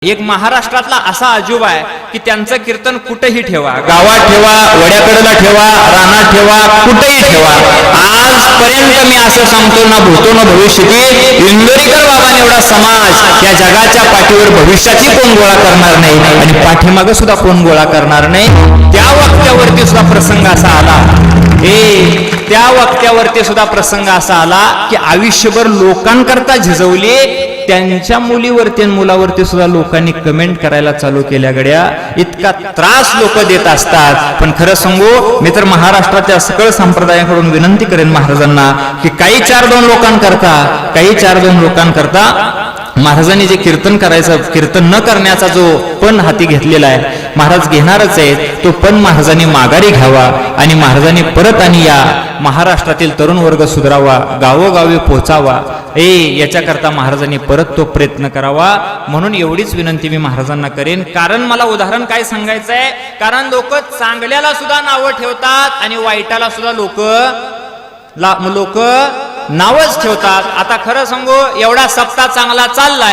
एक महाराष्ट्रातला असा आजोबा आहे की त्यांचं कीर्तन कुठेही ठेवा, गावात ठेवा, वड्याकडेला ठेवा, रानात ठेवा, कुठेही ठेवा. आजपर्यंत मी असं सांगतो ना भूतो ना भविष्य की इंदोरीकर बाबांनी एवढा समाज या जगाच्या पाठीवर भविष्याची कोण गोळा करणार नाही आणि पाठीमागे सुद्धा कोण गोळा करणार नाही. त्या वक्त्यावरती सुद्धा प्रसंग असा आला, त्या वक्त्यावरती सुद्धा प्रसंग असा आला की आयुष्यभर लोकांकरता झिजवली, त्यांच्या मुलीवरती आणि मुलावरती सुद्धा लोकांनी कमेंट करायला चालू केल्या. गड्या इतका त्रास लोक देत असतात. पण खरं सांगू, मी तर महाराष्ट्राच्या सकळ संप्रदायाकडून विनंती करेन महाराजांना की काही 4-2 लोकांकरता महाराजांनी जे कीर्तन करायचं, कीर्तन न करण्याचा जो पण हाती घेतलेला आहे, महाराज घेणारच आहे, तो पण महाराजांनी माघारी घ्यावा आणि महाराजांनी परत आणि या महाराष्ट्रातील तरुण वर्ग सुधारावा, गावोगावी पोचावा. याच्याकरता महाराजांनी परत तो प्रयत्न करावा. म्हणून एवढीच विनंती मी महाराजांना करेन. कारण मला उदाहरण काय सांगायचं आहे, कारण लोक चांगल्याला सुद्धा नावं ठेवतात आणि वाईटाला सुद्धा लोक नावच ठेवतात. आता खरं सांगू, एवढा सप्ताह चांगला चाललाय,